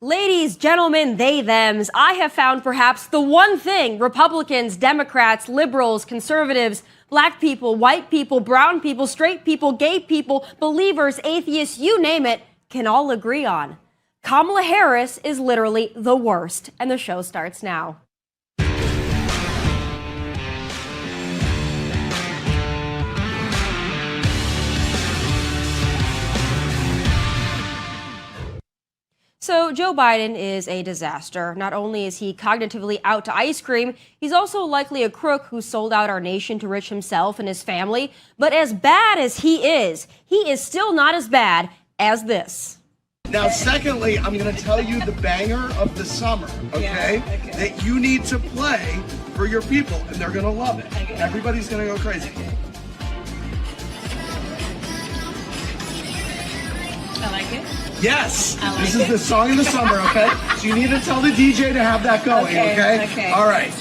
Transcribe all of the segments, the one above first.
Ladies, gentlemen, they, thems, I have found perhaps the one thing Republicans, Democrats, liberals, conservatives, black people, white people, brown people, straight people, gay people, believers, atheists, you name it, can all agree on. Kamala Harris is literally the worst, and the show starts now. So Joe Biden is a disaster. Not only is he cognitively out to ice cream, he's also likely a crook who sold out our nation to rich himself and his family. But as bad as he is still not as bad as this. Now, secondly, I'm going to tell you the banger of the summer, okay? That you need to play for your people, and they're going to love it. Okay. Everybody's going to go crazy. I like it. Yes, this is the song of the summer, okay? So you need to tell the DJ to have that going, okay? All right.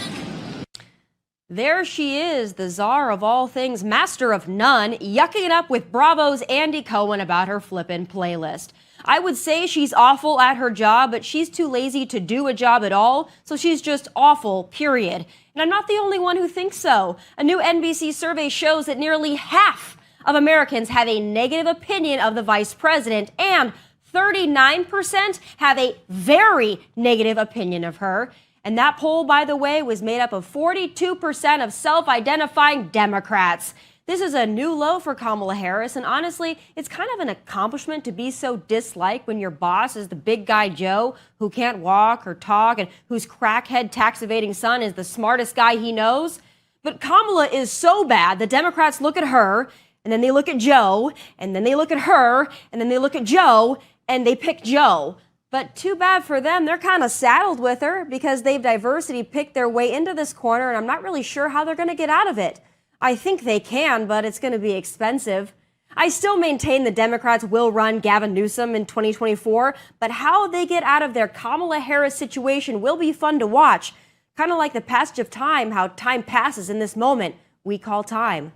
There she is, the czar of all things, master of none, yucking it up with Bravo's Andy Cohen about her flippin' playlist. I would say she's awful at her job, but she's too lazy to do a job at all, so she's just awful, period. And I'm not the only one who thinks so. A new NBC survey shows that nearly half of Americans have a negative opinion of the vice president, and 39% have a very negative opinion of her. And that poll, by the way, was made up of 42% of self-identifying Democrats. This is a new low for Kamala Harris, and honestly, it's kind of an accomplishment to be so disliked when your boss is the big guy Joe, who can't walk or talk, and whose crackhead tax-evading son is the smartest guy he knows. But Kamala is so bad, the Democrats look at her, and then they look at Joe, and then they look at her, and then they look at Joe, and they pick Joe. But too bad for them, they're kind of saddled with her because they've diversity picked their way into this corner, and I'm not really sure how they're going to get out of it. I think they can, but it's going to be expensive. I still maintain the Democrats will run Gavin Newsom in 2024, but how they get out of their Kamala Harris situation will be fun to watch. Kind of like the passage of time, how time passes in this moment we call time.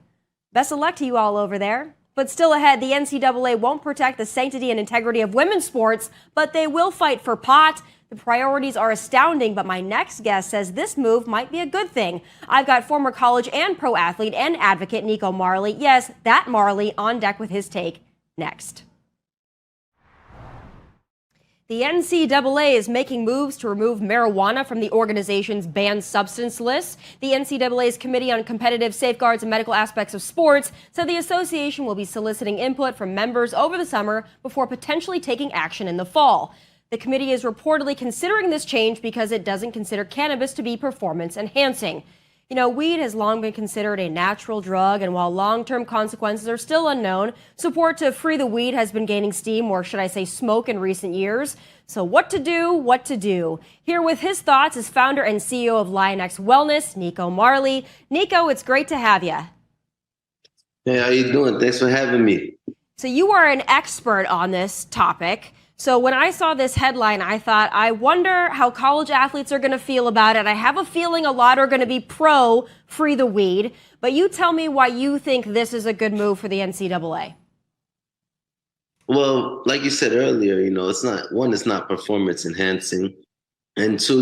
Best of luck to you all over there. But still ahead, the NCAA won't protect the sanctity and integrity of women's sports, but they will fight for pot. The priorities are astounding, but my next guest says this move might be a good thing. I've got former college and pro athlete and advocate Nico Marley, yes, that Marley, on deck with his take next. The NCAA is making moves to remove marijuana from the organization's banned substance list. The NCAA's Committee on Competitive Safeguards and Medical Aspects of Sports said the association will be soliciting input from members over the summer before potentially taking action in the fall. The committee is reportedly considering this change because it doesn't consider cannabis to be performance enhancing. You know, weed has long been considered a natural drug, and while long-term consequences are still unknown, support to free the weed has been gaining steam, or should I say smoke, in recent years. So what to do? Here with his thoughts is founder and CEO of LionX Wellness, Nico Marley. Nico, it's great to have you. Hey, how you doing? Thanks for having me. So you are an expert on this topic. So when I saw this headline, I thought, I wonder how college athletes are going to feel about it. I have a feeling a lot are going to be pro free the weed. But you tell me why you think this is a good move for the NCAA. Well, like you said earlier, it's not performance enhancing. And two,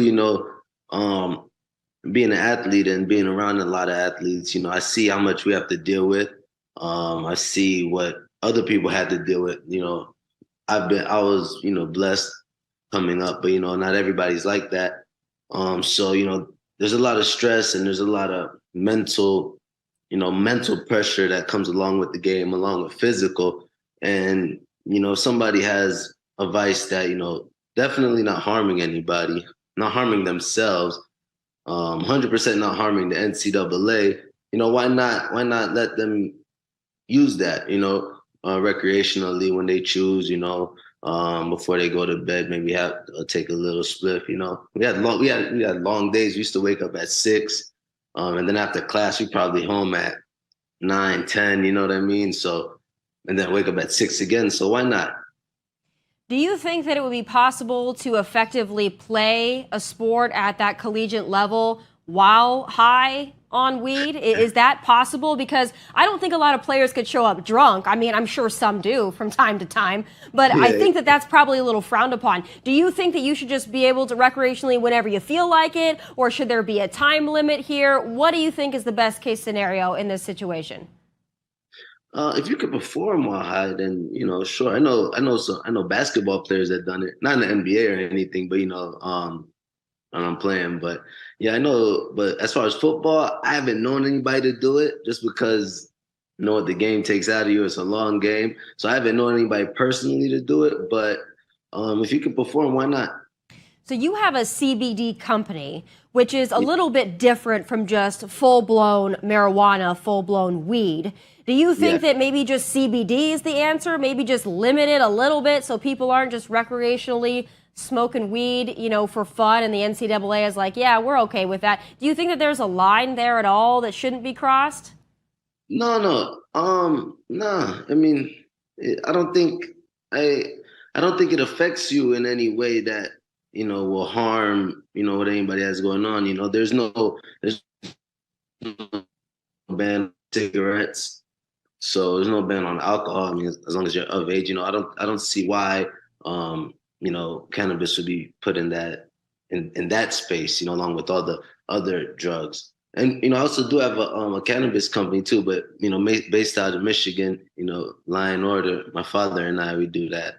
being an athlete and being around a lot of athletes, I see how much we have to deal with. I see what other people had to deal with, I was, blessed coming up, but, not everybody's like that. So, there's a lot of stress and there's a lot of mental pressure that comes along with the game, along with physical. And, somebody has a vice that, definitely not harming anybody, not harming themselves, 100% not harming the NCAA, why not let them use that, recreationally when they choose, before they go to bed, maybe take a little spliff. We had long days. We used to wake up at 6, and then after class, we probably home at 9, 10. You know what I mean? So, and then wake up at 6 again. So why not? Do you think that it would be possible to effectively play a sport at that collegiate level while high on weed? Is that possible? Because I don't think a lot of players could show up drunk. I mean, I'm sure some do from time to time, but I think that that's probably a little frowned upon. Do you think that you should just be able to recreationally whenever you feel like it, or should there be a time limit here? What do you think is the best case scenario in this situation? If you could perform while high, then sure. I know basketball players that done it, not in the NBA or anything, but when I'm playing. But yeah, I know. But as far as football, I haven't known anybody to do it, just because what the game takes out of you. It's a long game, so I haven't known anybody personally to do it. But if you can perform, why not? So you have a CBD company, which is a little bit different from just full-blown marijuana, full-blown weed. Do you think that maybe just CBD is the answer? Maybe just limit it a little bit so people aren't just recreationally smoking weed, for fun, and the NCAA is like, yeah, we're okay with that. Do you think that there's a line there at all that shouldn't be crossed? No. No. I mean, I don't think it affects you in any way that will harm what anybody has going on. There's no ban on cigarettes, so there's no ban on alcohol. I mean, as long as you're of age, I don't see why cannabis should be put in that space, along with all the other drugs. And I also do have a cannabis company too, but based out of Michigan. Lion Order. My father and I, we do that.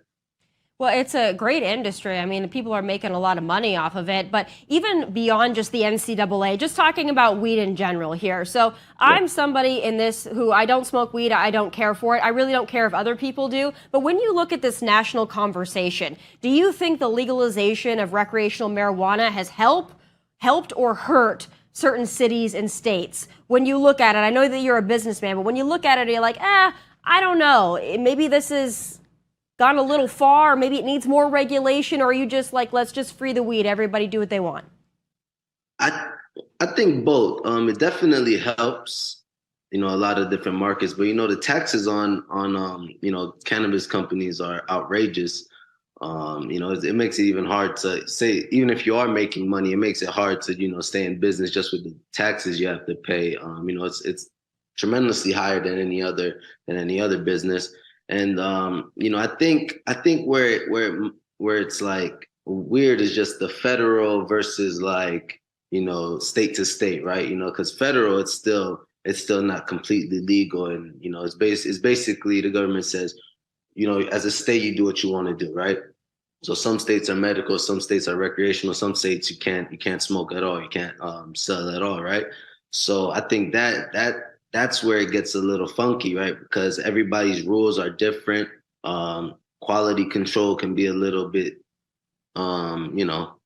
Well, it's a great industry. I mean, people are making a lot of money off of it, but even beyond just the NCAA, just talking about weed in general here. So I'm somebody in this who I don't smoke weed. I don't care for it. I really don't care if other people do. But when you look at this national conversation, do you think the legalization of recreational marijuana has helped or hurt certain cities and states? When you look at it, I know that you're a businessman, but when you look at it, you're like, I don't know. Maybe this is gone a little far, maybe it needs more regulation, or are you just like, let's just free the weed, everybody do what they want? I think both. It definitely helps, a lot of different markets, but the taxes on cannabis companies are outrageous. It makes it even hard to say, even if you are making money, it makes it hard to stay in business just with the taxes you have to pay. It's tremendously higher than any other business. And I think where it's like weird is just the federal versus like state to state, right? Because federal, it's still not completely legal, and it's basically the government says, as a state you do what you want to do, right? So some states are medical, some states are recreational, some states you can't smoke at all, you can't sell at all, right? So I think that's where it gets a little funky, right? Because everybody's rules are different. Quality control can be a little bit, not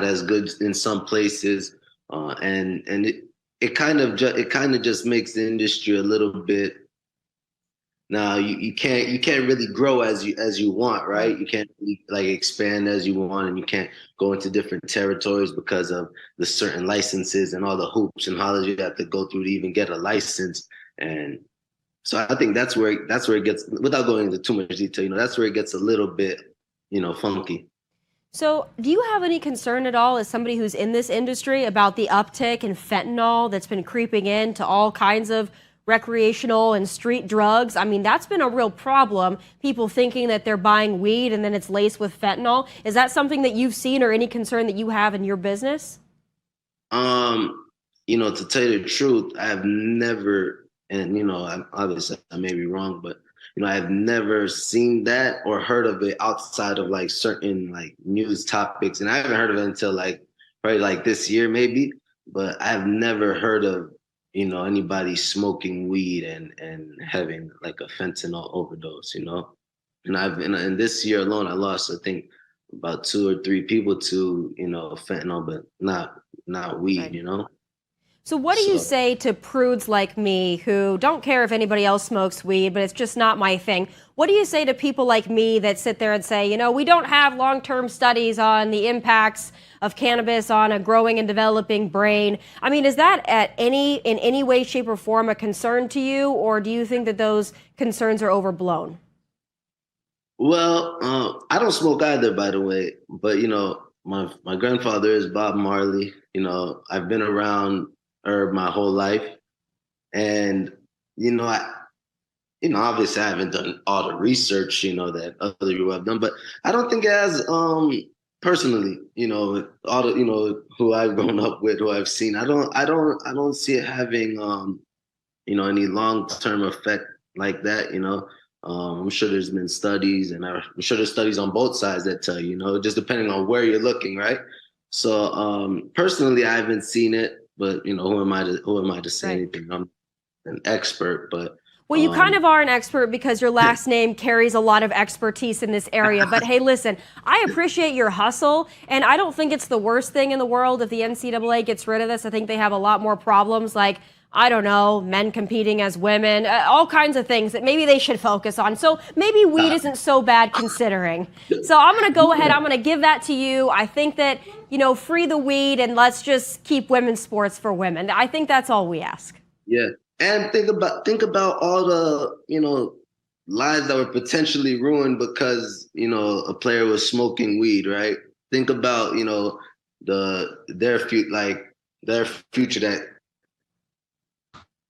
as good in some places, and it kind of just makes the industry a little bit. Now you can't really grow as you want, right? You can't really, like, expand as you want, and you can't go into different territories because of the certain licenses and all the hoops and hollers you have to go through to even get a license. And so I think that's where it gets, without going into too much detail, that's where it gets a little bit, funky. So do you have any concern at all, as somebody who's in this industry, about the uptick in fentanyl that's been creeping into all kinds of recreational and street drugs? I mean, that's been a real problem. People thinking that they're buying weed and then it's laced with fentanyl. Is that something that you've seen, or any concern that you have in your business? To tell you the truth, I have never, and obviously I may be wrong, but I've never seen that or heard of it outside of like certain like news topics, and I haven't heard of it until like probably like this year maybe. But I've never heard of anybody smoking weed and having like a fentanyl overdose, and this year alone, I lost, I think, about 2 or 3 people to, fentanyl, but not weed, Right. So what do you say to prudes like me who don't care if anybody else smokes weed, but it's just not my thing? What do you say to people like me that sit there and say, we don't have long-term studies on the impacts of cannabis on a growing and developing brain? I mean, is that in any way, shape, or form a concern to you, or do you think that those concerns are overblown? Well, I don't smoke either, by the way, but my grandfather is Bob Marley. You know, I've been around herb my whole life, and obviously I haven't done all the research, that other people have done, but I don't think it has, personally, all the, who I've grown up with, who I've seen, I don't see it having, any long-term effect like that, I'm sure there's been studies, and I'm sure there's studies on both sides that tell just depending on where you're looking, right? So personally, I haven't seen it, but who am I to say anything? I'm an expert, but well, you kind of are an expert because your last name carries a lot of expertise in this area. But hey, listen, I appreciate your hustle, and I don't think it's the worst thing in the world if the NCAA gets rid of this. I think they have a lot more problems, like, I don't know, men competing as women, all kinds of things that maybe they should focus on. So maybe weed isn't so bad considering. So I'm going to go ahead. I'm going to give that to you. I think that, free the weed and let's just keep women's sports for women. I think that's all we ask. Yeah. And think about all the, lives that were potentially ruined because, a player was smoking weed, right? Think about, their future that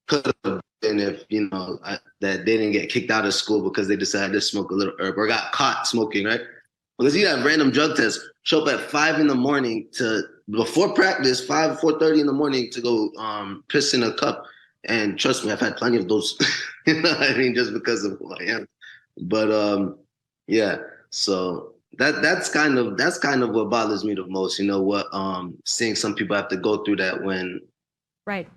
could have been if, that they didn't get kicked out of school because they decided to smoke a little herb or got caught smoking, right? Because you have random drug tests, show up at 5 a.m. before practice, 4:30 in the morning to go piss in a cup. And trust me, I've had plenty of those, just because of who I am. But yeah, so that's kind of what bothers me the most, seeing some people have to go through that when, right.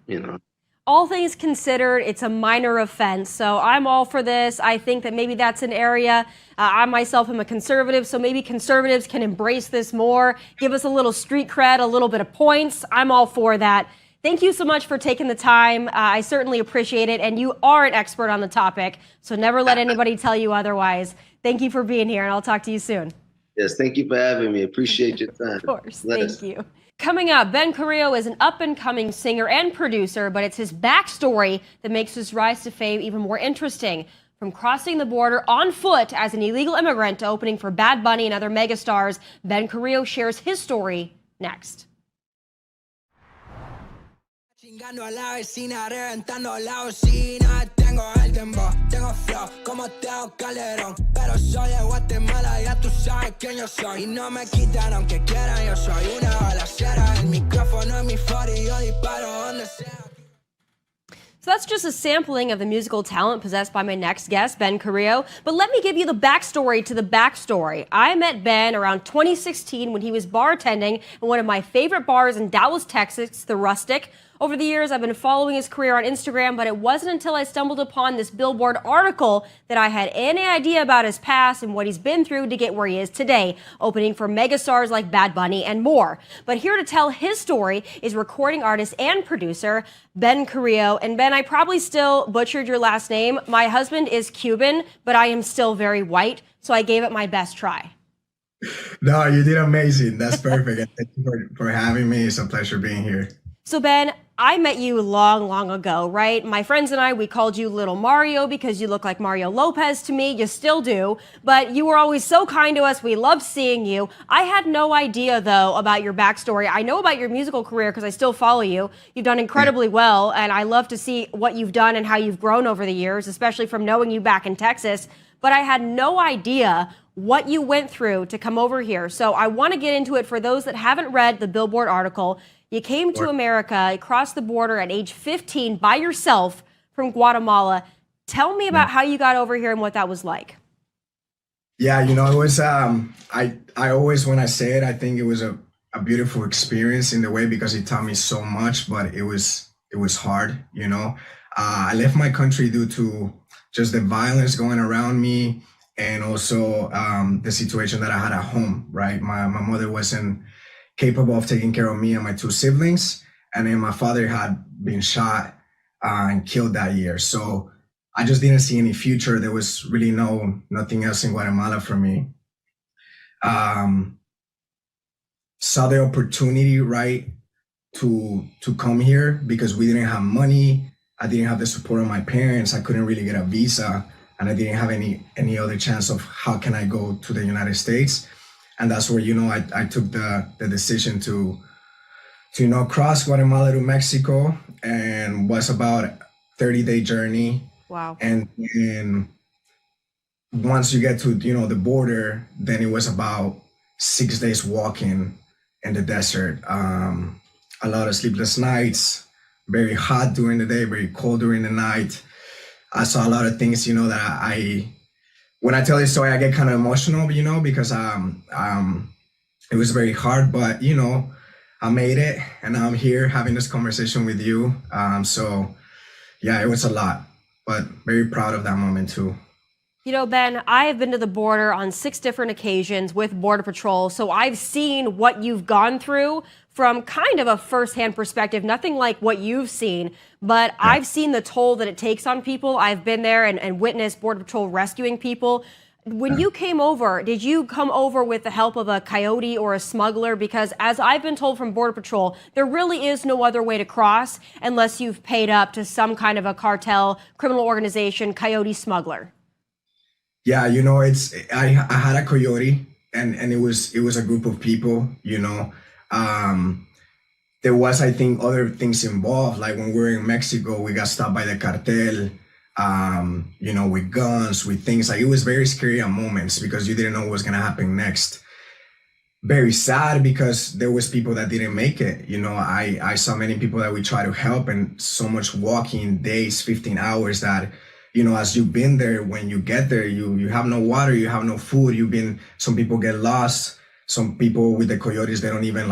All things considered, it's a minor offense. So I'm all for this. I think that maybe that's an area. I myself am a conservative, so maybe conservatives can embrace this more, give us a little street cred, a little bit of points. I'm all for that. Thank you so much for taking the time. I certainly appreciate it. And you are an expert on the topic, so never let anybody tell you otherwise. Thank you for being here, and I'll talk to you soon. Yes, thank you for having me. Appreciate your time. Of course. Thank you. Coming up, Ben Carrillo is an up-and-coming singer and producer, but it's his backstory that makes his rise to fame even more interesting. From crossing the border on foot as an illegal immigrant to opening for Bad Bunny and other megastars, Ben Carrillo shares his story next. Chingando a la vecina, reventando la bocina. Tengo el dembow, tengo flow, como Teo Calderón. Pero soy de Guatemala, ya tú sabes quién yo soy. Y no me quitan aunque quieran, yo soy una balacera. El micrófono es mi 40 y yo disparo donde sea. So that's just a sampling of the musical talent possessed by my next guest, Ben Carrillo. But let me give you the backstory to the backstory. I met Ben around 2016 when he was bartending in one of my favorite bars in Dallas, Texas, the Rustic. Over the years, I've been following his career on Instagram, but it wasn't until I stumbled upon this Billboard article that I had any idea about his past and what he's been through to get where he is today, opening for megastars like Bad Bunny and more. But here to tell his story is recording artist and producer Ben Carrillo. And Ben, I probably still butchered your last name. My husband is Cuban, but I am still very white, so I gave it my best try. No, you did amazing. That's perfect. And thank you for having me. It's a pleasure being here. So Ben, I met you long ago, right? My friends and I, we called you Little Mario because you look like Mario Lopez to me. You still do, but you were always so kind to us. We loved seeing you. I had no idea, though, about your backstory. I know about your musical career because I still follow you. You've done incredibly well, and I love to see what you've done and how you've grown over the years, especially from knowing you back in Texas. But I had no idea what you went through to come over here. So I want to get into it for those that haven't read the Billboard article. You came to America, crossed the border at age 15 by yourself from Guatemala. Tell me about how you got over here and what that was like. Yeah, it was, I always, when I say it, I think it was a beautiful experience in the way because it taught me so much, but it was hard, I left my country due to just the violence going around me and also the situation that I had at home, right? My mother wasn't capable of taking care of me and my two siblings. And then my father had been shot and killed that year. So I just didn't see any future. There was really nothing else in Guatemala for me. Saw the opportunity, right, to come here because we didn't have money. I didn't have the support of my parents. I couldn't really get a visa and I didn't have any other chance of how can I go to the United States. And that's where, I took the decision to cross Guatemala to Mexico, and was about a 30-day journey. Wow. And once you get to, the border, then it was about 6 days walking in the desert. A lot of sleepless nights, very hot during the day, very cold during the night. I saw a lot of things, that when I tell this story, I get kind of emotional, because it was very hard, but, I made it, and I'm here having this conversation with you. So yeah, it was a lot, but very proud of that moment too. Ben, I have been to the border on 6 different occasions with Border Patrol, so I've seen what you've gone through from kind of a firsthand perspective, nothing like what you've seen, but yeah. I've seen the toll that it takes on people. I've been there and witnessed Border Patrol rescuing people. When you came over, did you come over with the help of a coyote or a smuggler? Because as I've been told from Border Patrol, there really is no other way to cross unless you've paid up to some kind of a cartel, criminal organization, coyote smuggler. Yeah, I had a coyote, and it was a group of people, there was, I think, other things involved. Like when we were in Mexico, we got stopped by the cartel, with guns, with things. Like, it was very scary at moments because you didn't know what was going to happen next. Very sad because there was people that didn't make it. I saw many people that we try to help, and so much walking days, 15 hours that, as you've been there, when you get there, you have no water, you have no food. Some people get lost. Some people with the coyotes, they don't even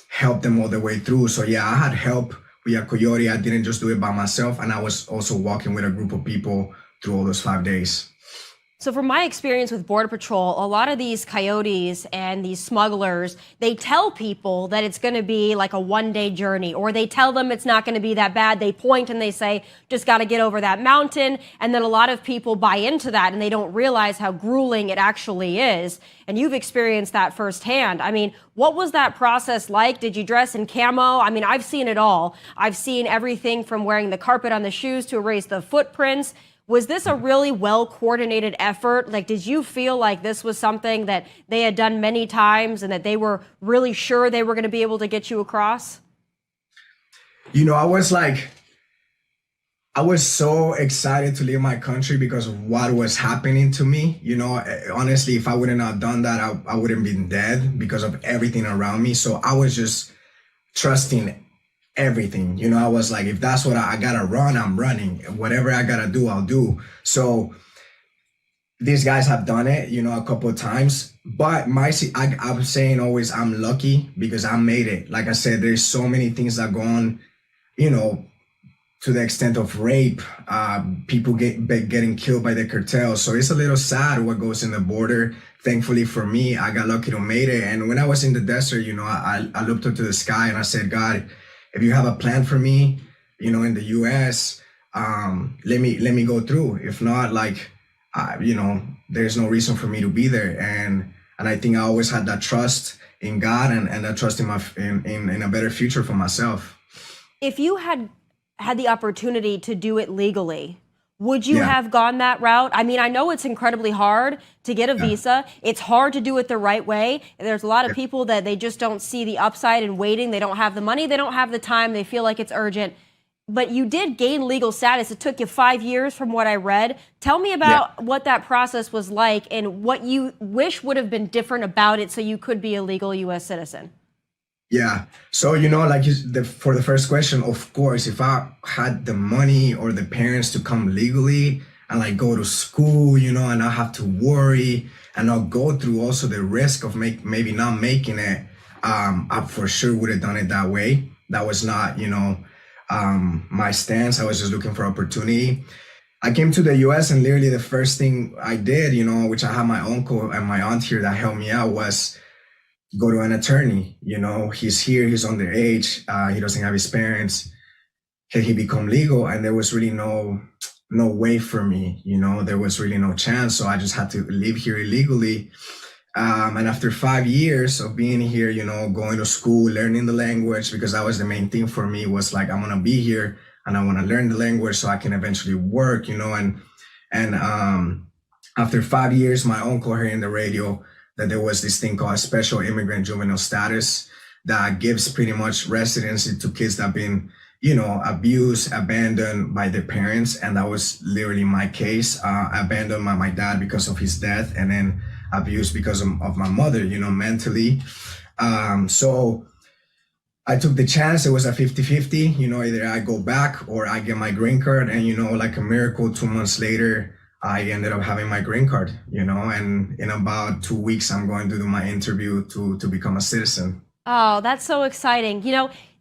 help them all the way through. So yeah, I had help with a coyote. I didn't just do it by myself. And I was also walking with a group of people through all those 5 days. So from my experience with Border Patrol, a lot of these coyotes and these smugglers, they tell people that it's going to be like a one-day journey, or they tell them it's not going to be that bad. They point and they say, just got to get over that mountain. And then a lot of people buy into that, and they don't realize how grueling it actually is. And you've experienced that firsthand. I mean, what was that process like? Did you dress in camo? I mean, I've seen it all. I've seen everything from wearing the carpet on the shoes to erase the footprints. Was this a really well-coordinated effort? Did you feel like this was something that they had done many times and that they were really sure they were going to be able to get you across? I was so excited to leave my country because of what was happening to me. Honestly, if I wouldn't have done that, I wouldn't been dead because of everything around me. So I was just trusting everything. I was like, if that's what I gotta run, I'm running. Whatever I gotta do, I'll do. So these guys have done it, a couple of times. But I'm saying always, I'm lucky because I made it. Like I said, there's so many things that go on, to the extent of rape, people getting killed by the cartel. So it's a little sad what goes in the border. Thankfully for me, I got lucky to make it. And when I was in the desert, I looked up to the sky and I said, God, if you have a plan for me, in the U.S., let me go through. If not, there's no reason for me to be there. And I think I always had that trust in God and that trust in a better future for myself. If you had the opportunity to do it legally, would you have gone that route? I mean, I know it's incredibly hard to get a visa. It's hard to do it the right way. There's a lot of people that they just don't see the upside in waiting. They don't have the money. They don't have the time. They feel like it's urgent. But you did gain legal status. It took you 5 years from what I read. Tell me about what that process was like and what you wish would have been different about it so you could be a legal U.S. citizen. Yeah. So, for the first question, of course, if I had the money or the parents to come legally and go to school, and not have to worry and not go through also the risk of maybe not making it, I for sure would have done it that way. That was not, my stance. I was just looking for opportunity. I came to the U.S. and literally the first thing I did, which I had my uncle and my aunt here that helped me out, was go to an attorney. He's here, he's underage, he doesn't have his parents. Can he become legal? And there was really no way for me, there was really no chance. So I just had to live here illegally. And after 5 years of being here, going to school, learning the language, because that was the main thing for me, was I'm going to be here and I want to learn the language so I can eventually work, and after 5 years, my uncle heard in the radio that there was this thing called special immigrant juvenile status that gives pretty much residency to kids that have been, abused, abandoned by their parents. And that was literally my case. Abandoned by my dad because of his death, and then abused because of my mother, mentally. So I took the chance. It was a 50-50, either I go back or I get my green card. And, like a miracle, 2 months later, I ended up having my green card, and in about 2 weeks, I'm going to do my interview to become a citizen. Oh, that's so exciting.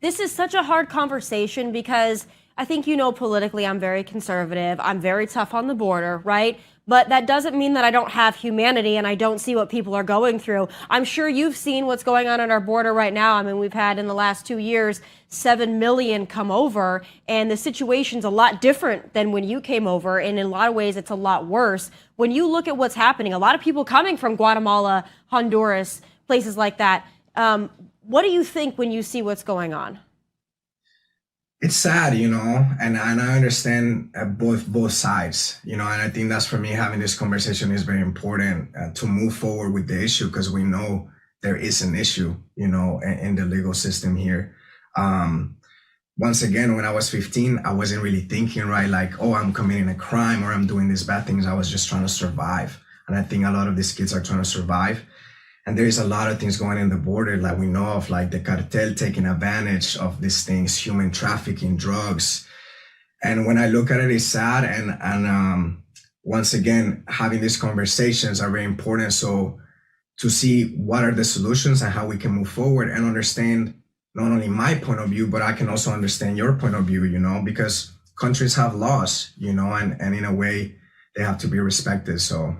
This is such a hard conversation because I think, politically, I'm very conservative. I'm very tough on the border, right? But that doesn't mean that I don't have humanity and I don't see what people are going through. I'm sure you've seen what's going on at our border right now. I mean, we've had in the last 2 years, 7 million come over, and the situation's a lot different than when you came over. And in a lot of ways, it's a lot worse. When you look at what's happening, a lot of people coming from Guatemala, Honduras, places like that. What do you think when you see what's going on? It's sad, and I understand both sides, and I think that's, for me, having this conversation is very important to move forward with the issue, because we know there is an issue, in the legal system here. Once again, when I was 15, I wasn't really thinking, right, like, oh, I'm committing a crime or I'm doing these bad things. I was just trying to survive. And I think a lot of these kids are trying to survive. And there's a lot of things going in the border, like we know of, like the cartel taking advantage of these things, human trafficking, drugs. And when I look at it, it's sad. And once again, having these conversations are very important. So to see what are the solutions and how we can move forward and understand not only my point of view, but I can also understand your point of view, because countries have laws, and in a way they have to be respected. So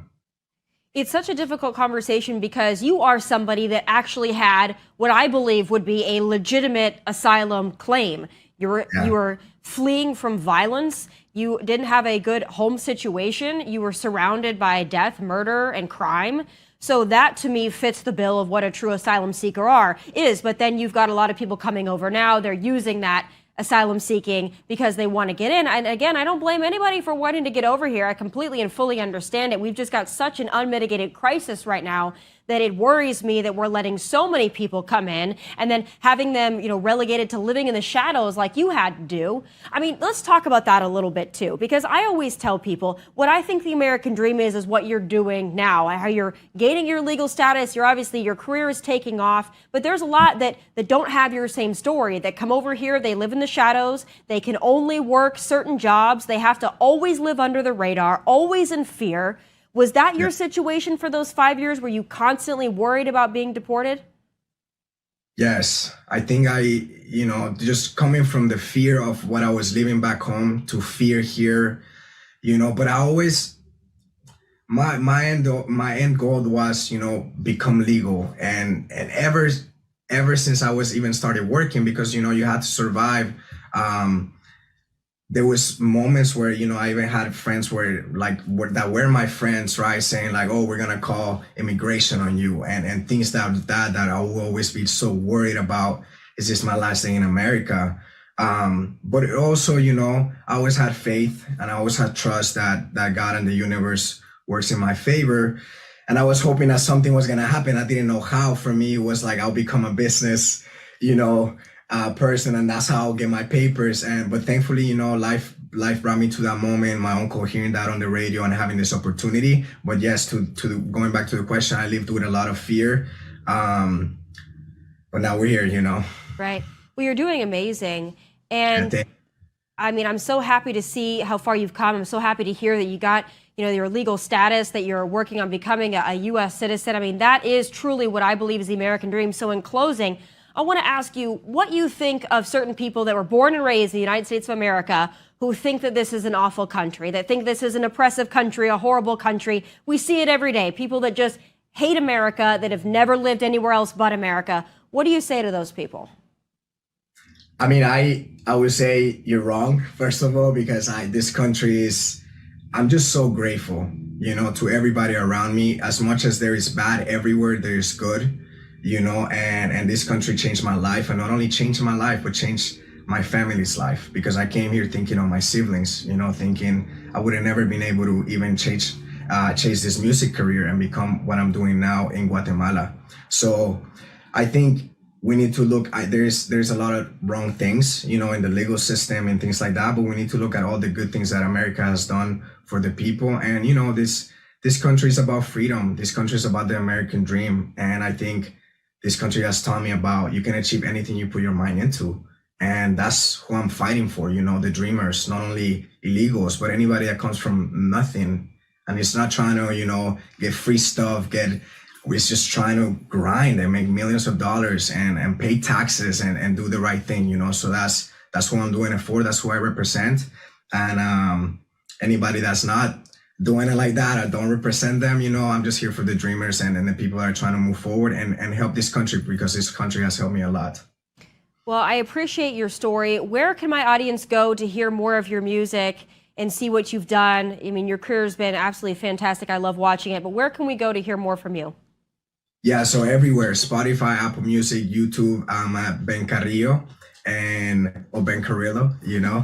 it's such a difficult conversation because you are somebody that actually had what I believe would be a legitimate asylum claim. You were fleeing from violence. You didn't have a good home situation. You were surrounded by death, murder, and crime. So that, to me, fits the bill of what a true asylum seeker is. But then you've got a lot of people coming over now. They're using that asylum seeking because they want to get in. And again, I don't blame anybody for wanting to get over here. I completely and fully understand it. We've just got such an unmitigated crisis right now that it worries me that we're letting so many people come in and then having them, relegated to living in the shadows like you had to do. I mean, let's talk about that a little bit too, because I always tell people what I think the American dream is what you're doing now, how you're gaining your legal status. Your career is taking off, but there's a lot that don't have your same story, that come over here. They live in the shadows. They can only work certain jobs. They have to always live under the radar, always in fear. Was that your situation for those 5 years? Were you constantly worried about being deported? Yes, I think just coming from the fear of what I was living back home to fear here, but I always, my end goal was, become legal. And ever since I was even started working, because, you had to survive, there was moments where, I even had friends that were my friends, right, saying like, oh, we're going to call immigration on you and things that I will always be so worried about. Is this my last day in America? But it also, I always had faith and I always had trust that God and the universe works in my favor. And I was hoping that something was going to happen. I didn't know how. For me, it was like, I'll become a business, person, and that's how I'll get my papers. But thankfully, life brought me to that moment. My uncle hearing that on the radio and having this opportunity. But yes, to going back to the question, I lived with a lot of fear. But now we're here, Right. Well, you're doing amazing. And I mean, I'm so happy to see how far you've come. I'm so happy to hear that you got, your legal status, that you're working on becoming a U.S. citizen. I mean, that is truly what I believe is the American dream. So in closing, I want to ask you what you think of certain people that were born and raised in the United States of America who think that this is an awful country, that think this is an oppressive country, a horrible country. We see it every day. People that just hate America, that have never lived anywhere else but America. What do you say to those people? I mean, I would say you're wrong, first of all, because this country I'm just so grateful, to everybody around me. As much as there is bad everywhere, there is good. And this country changed my life, and not only changed my life, but changed my family's life, because I came here thinking of my siblings, thinking I would have never been able to even change chase this music career and become what I'm doing now in Guatemala. So I think we need to look at, there's a lot of wrong things, you know, in the legal system and things like that, but we need to look at all the good things that America has done for the people. And, you know, this country is about freedom. This country is about the American dream. And I think this country has taught me about you can achieve anything you put your mind into. And that's who I'm fighting for, you know, the dreamers, not only illegals, but anybody that comes from nothing and it's not trying to, you know, get free stuff, we're just trying to grind and make millions of dollars and pay taxes and do the right thing, you know. So that's what I'm doing it for. That's who I represent. And anybody that's not doing it like that, I don't represent them, you know. I'm just here for the dreamers and the people that are trying to move forward and help this country, because this country has helped me a lot. Well, I appreciate your story. Where can my audience go to hear more of your music and see what you've done? I mean, your career has been absolutely fantastic. I love watching it. But where can we go to hear more from you? Yeah, so everywhere, Spotify, Apple Music, YouTube, I'm at Ben Carrillo or Ben Carrillo, you know.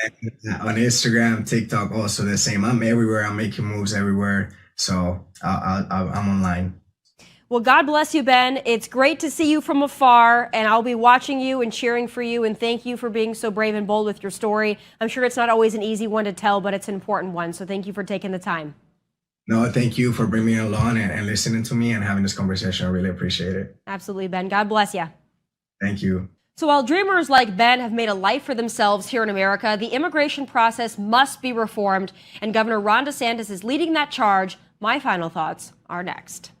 And on Instagram, TikTok, also the same. I'm everywhere. I'm making moves everywhere. So I'm online. Well, God bless you, Ben. It's great to see you from afar, and I'll be watching you and cheering for you, and thank you for being so brave and bold with your story. I'm sure it's not always an easy one to tell, but it's an important one, so thank you for taking the time. No, thank you for bringing me along and listening to me and having this conversation. I really appreciate it. Absolutely, Ben. God bless you. Thank you. So while dreamers like Ben have made a life for themselves here in America, the immigration process must be reformed, and Governor Ron DeSantis is leading that charge. My final thoughts are next.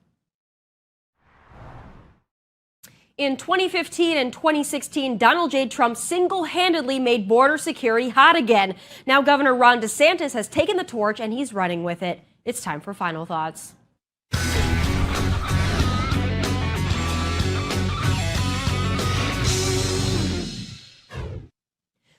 In 2015 and 2016, Donald J. Trump single-handedly made border security hot again. Now Governor Ron DeSantis has taken the torch and he's running with it. It's time for final thoughts.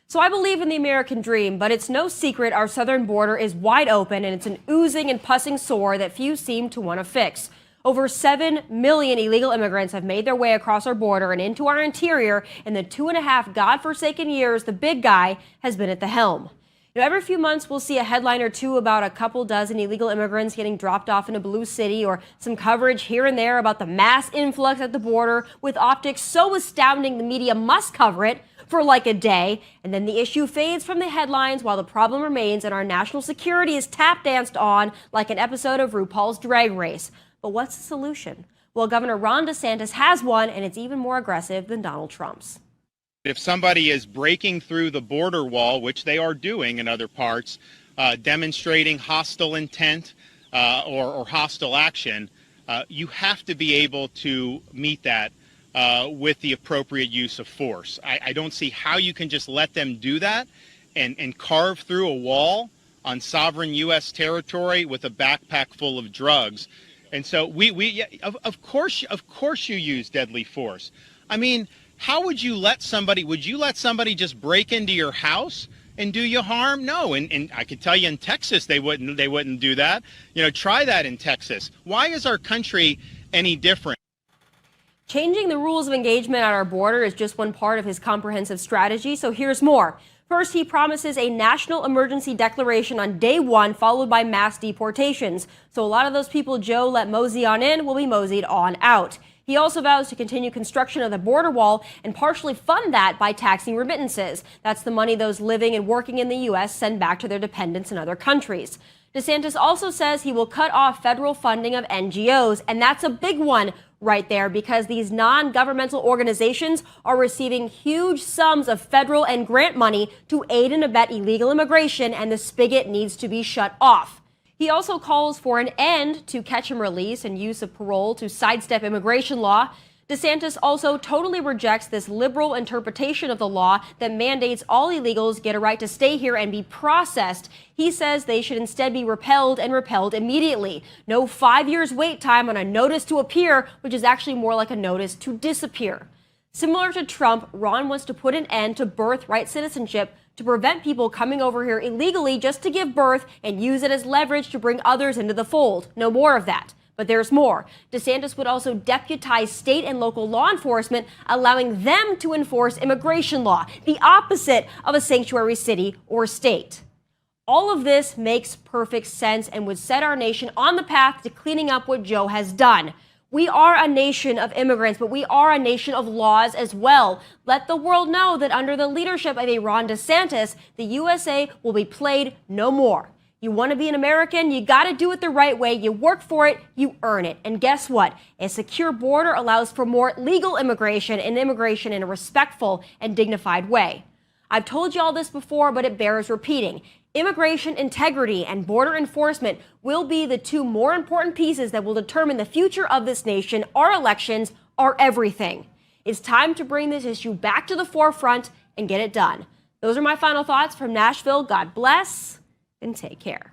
So I believe in the American dream, but it's no secret our southern border is wide open and it's an oozing and pussing sore that few seem to want to fix. Over 7 million illegal immigrants have made their way across our border and into our interior in the 2.5 godforsaken years the big guy has been at the helm. You know, every few months we'll see a headline or two about a couple dozen illegal immigrants getting dropped off in a blue city, or some coverage here and there about the mass influx at the border with optics so astounding the media must cover it for like a day, and then the issue fades from the headlines while the problem remains and our national security is tap danced on like an episode of RuPaul's Drag Race. But what's the solution? Well, Governor Ron DeSantis has one, and it's even more aggressive than Donald Trump's. If somebody is breaking through the border wall, which they are doing in other parts, demonstrating hostile intent or hostile action, you have to be able to meet that with the appropriate use of force. I don't see how you can just let them do that and carve through a wall on sovereign U.S. territory with a backpack full of drugs. And so of course you use deadly force. I mean, how would you let somebody just break into your house and do you harm? No. And I could tell you in Texas, they wouldn't do that. You know, try that in Texas. Why is our country any different? Changing the rules of engagement at our border is just one part of his comprehensive strategy. So here's more. First, he promises a national emergency declaration on day one, followed by mass deportations. So a lot of those people Joe let mosey on in will be moseyed on out. He also vows to continue construction of the border wall and partially fund that by taxing remittances. That's the money those living and working in the U.S. send back to their dependents in other countries. DeSantis also says he will cut off federal funding of NGOs, and that's a big one right there, because these non-governmental organizations are receiving huge sums of federal and grant money to aid and abet illegal immigration, and the spigot needs to be shut off. He also calls for an end to catch and release and use of parole to sidestep immigration law. DeSantis also totally rejects this liberal interpretation of the law that mandates all illegals get a right to stay here and be processed. He says they should instead be repelled, and repelled immediately. No 5 years wait time on a notice to appear, which is actually more like a notice to disappear. Similar to Trump, Ron wants to put an end to birthright citizenship to prevent people coming over here illegally just to give birth and use it as leverage to bring others into the fold. No more of that. But there's more. DeSantis would also deputize state and local law enforcement, allowing them to enforce immigration law, the opposite of a sanctuary city or state. All of this makes perfect sense and would set our nation on the path to cleaning up what Joe has done. We are a nation of immigrants, but we are a nation of laws as well. Let the world know that under the leadership of a Ron DeSantis, the USA will be played no more. You want to be an American, you got to do it the right way. You work for it, you earn it. And guess what? A secure border allows for more legal immigration and immigration in a respectful and dignified way. I've told you all this before, but it bears repeating. Immigration integrity and border enforcement will be the two more important pieces that will determine the future of this nation. Our elections are everything. It's time to bring this issue back to the forefront and get it done. Those are my final thoughts from Nashville. God bless and take care.